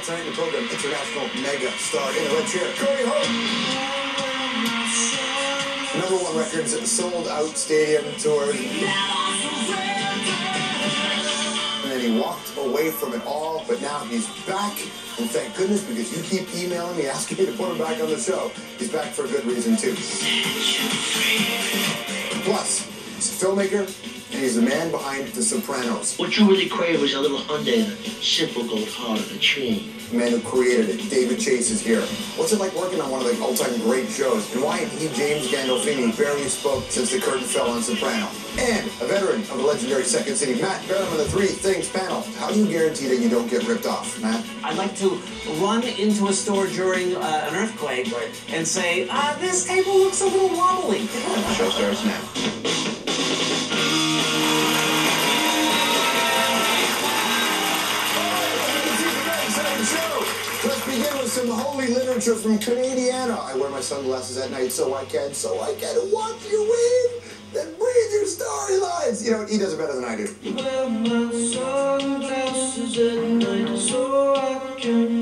Tonight in the program, international mega star in the red chair, Corey Hart. #1 records, sold out stadium tours. And then he walked away from it all, but now he's back. And thank goodness, because you keep emailing me asking me to put him back on the show. He's back for a good reason, too. Plus, he's a filmmaker, and he's the man behind The Sopranos. What you really crave is a little Hyundai, the simple gold heart of a tree. The man who created it, David Chase, is here. What's it like working on one of the all-time great shows? And why ain't he, James Gandolfini, barely spoke since the curtain fell on Soprano? And a veteran of the legendary Second City, Matt Berman, the Three Things panel. How do you guarantee that you don't get ripped off, Matt? I'd like to run into a store during an earthquake and say, this table looks a little wobbly. The show starts now. Let's begin with some holy literature from Canadiana. I wear my sunglasses at night so I can watch you wave, then breathe your starry lines. You know, he does it better than I do. Wear my sunglasses at night so I can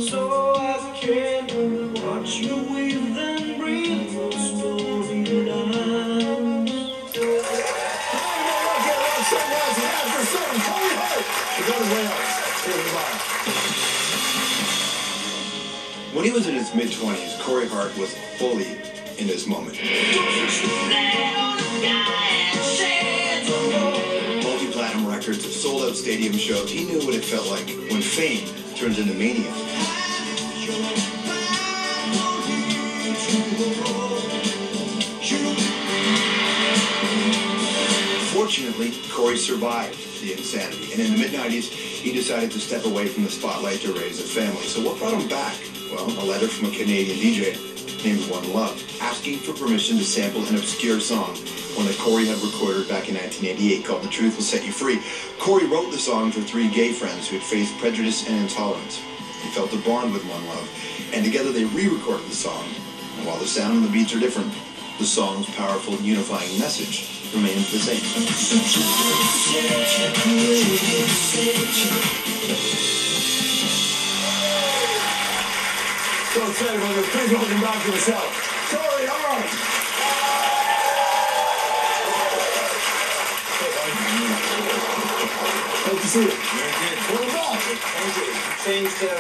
watch you wave, then breathe your starry lines. Sunglasses after 7, Corey Hart. He's on his way out. Here's the bottom. When he was in his mid-20s, Corey Hart was fully in his moment. Multi-platinum records, sold-out stadium shows. He knew what it felt like when fame turns into mania. Fortunately, Corey survived the insanity, and in the mid-90s, he decided to step away from the spotlight to raise a family. So what brought him back? Well, a letter from a Canadian DJ named One Love, asking for permission to sample an obscure song, one that Corey had recorded back in 1988 called The Truth Will Set You Free. Corey wrote the song for 3 gay friends who had faced prejudice and intolerance. He felt a bond with One Love, and together they re-recorded the song. And while the sound and the beats are different, the song's powerful unifying message remains the same. So excited about this. Please welcome back to the show, Corey Hart. Great to see you. Very good. Welcome back. Thank you.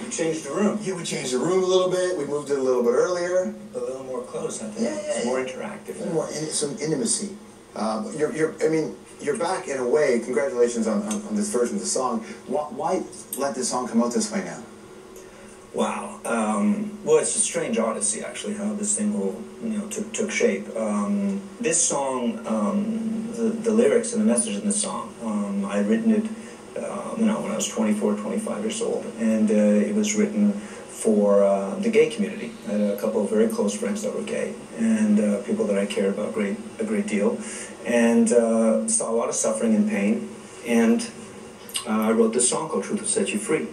We changed the room. Yeah, we changed the room a little bit. We moved it a little bit earlier. A little more close, I think. Yeah. It's more interactive. More some intimacy. You're back in a way. Congratulations on this version of the song. Why let this song come out this way now? Wow. Well, it's a strange odyssey, actually, how this thing took shape. This song, the lyrics and the message in the song, I had written it, when I was 24, 25 years old, and it was written for the gay community. I had a couple of very close friends that were gay, and people that I cared about a great deal, and saw a lot of suffering and pain, and I wrote this song called Truth Will Set You Free.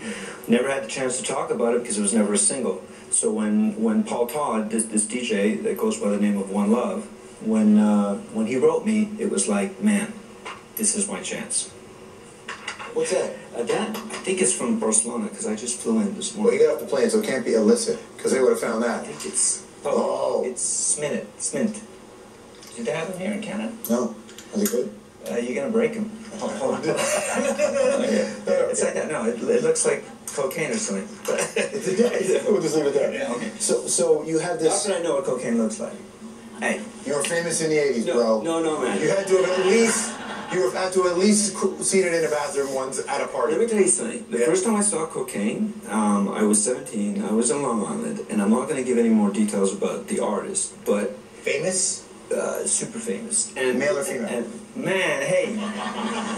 Never had the chance to talk about it because it was never a single. So when Paul Todd, this DJ that goes by the name of One Love, when he wrote me, it was like, man, this is my chance. What's that? That, I think it's from Barcelona, because I just flew in this Well, morning. you got off the plane, so it can't be illicit, because they would have found I that. think it's, it's Smint. Did they have them here in Canada? No. Is it good? You're going to break them. It's like that. No, it looks like cocaine or something. We'll just leave it there. Yeah, okay. So you have this... How can I know what cocaine looks like? Hey. You were famous in the 80s, bro. No, man. You had to have at least... You have to at least seen it in a bathroom once at a party. Let me tell you something. The first time I saw cocaine, I was 17. I was in Long Island, and I'm not going to give any more details about the artist, but Famous? super famous. And Male or female? And, man, hey.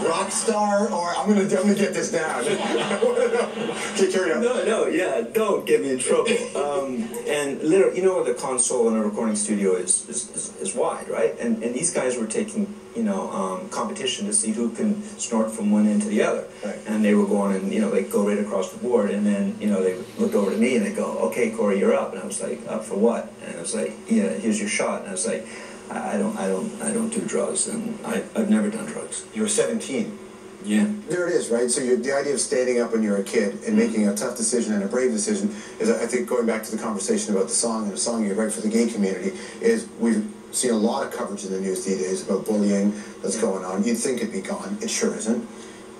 Rock star? Or I'm gonna get this down. Okay, carry on. No, yeah, don't get me in trouble. And literally, the console in a recording studio is wide, right? And these guys were taking, competition to see who can snort from one end to the other. Right. And they were going and, they'd go right across the board. And then, they looked over to me and they go, okay, Corey, you're up. And I was like, up for what? And I was like, yeah, here's your shot. And I was like, I don't do drugs, and I've never done drugs. You were 17. Yeah. There it is, right? So the idea of standing up when you're a kid and making a tough decision and a brave decision is, I think, going back to the conversation about the song and the song you write for the gay community, is we've seen a lot of coverage in the news these days about bullying that's going on. You'd think it'd be gone. It sure isn't.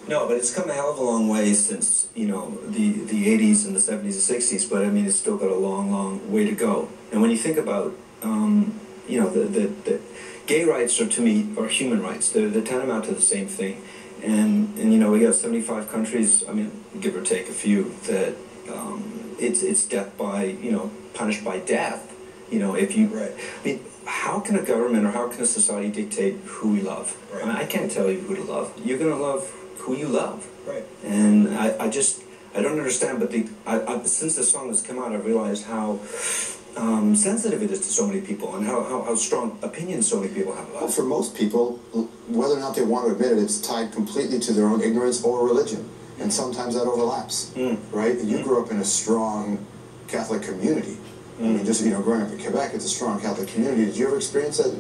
No, but it's come a hell of a long way since, you know, the 80s and the 70s and 60s, but I mean, it's still got a long, long way to go. And when you think about, you know, the gay rights are, to me, are human rights. They're tantamount to the same thing. And you know, we got 75 countries, I mean, give or take a few, that it's death by, you know, punished by death. You know, if you, right. I mean, how can a government or how can a society dictate who we love? Right. I mean, I can't tell you who to love. You're going to love who you love. Right. And I don't understand, but since this song has come out, I've realized how sensitive it is to so many people and how strong opinions so many people have about Well, it. for most people, whether or not they want to admit it, it's tied completely to their own ignorance or religion. And sometimes that overlaps, right? You grew up in a strong Catholic community. I mean, just, you know, growing up in Quebec, it's a strong Catholic community. Did you ever experience that?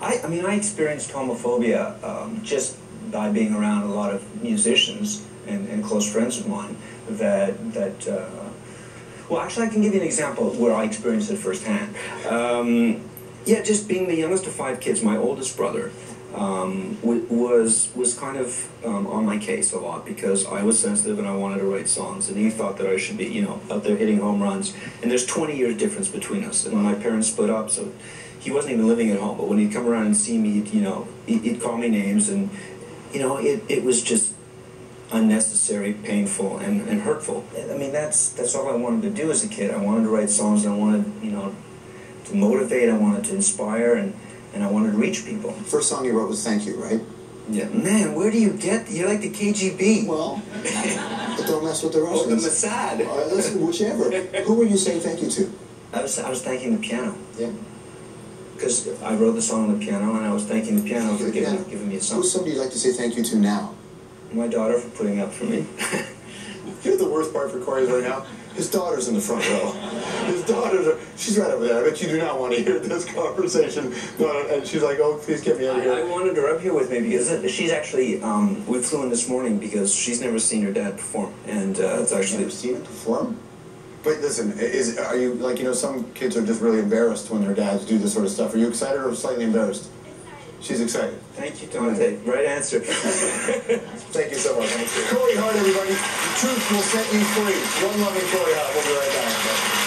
I mean, I experienced homophobia just by being around a lot of musicians and close friends of mine well, actually, I can give you an example where I experienced it firsthand. Yeah, just being the youngest of 5 kids, my oldest brother was kind of on my case a lot because I was sensitive and I wanted to write songs, and he thought that I should be, you know, out there hitting home runs. And there's 20 years difference between us, and my parents split up, so he wasn't even living at home. But when he'd come around and see me, you know, he'd call me names, and you know, it was just unnecessary, painful, and hurtful. I mean, that's all I wanted to do as a kid. I wanted to write songs, and I wanted, you know, to motivate, I wanted to inspire, and I wanted to reach people. First song you wrote was Thank You, right? Yeah. Man, where do you get, you're like the KGB. Well, but don't mess with the Or the Russians. Mossad. Listen, whichever. Who were you saying thank you to? I was thanking the piano. Yeah. Because I wrote the song on the piano, and I was thanking the piano for giving me a song. Who's somebody you'd like to say thank you to now? My daughter for putting up for me. You know the worst part for Corey right now? His daughter's in the front row. His daughter, she's right over there. I bet you do not want to hear this conversation. No, and she's like, oh, please get me out of here. I wanted her up here with me because she's actually, we flew in this morning because she's never seen her dad perform. And it's actually... Never seen him perform? But listen, are you, like, you know, some kids are just really embarrassed when their dads do this sort of stuff. Are you excited or slightly embarrassed? She's excited. Thank you, Dante. Right answer. Thank you so much. Corey Hart, everybody. The truth will set you free. One loving Corey Hart. We'll be right back.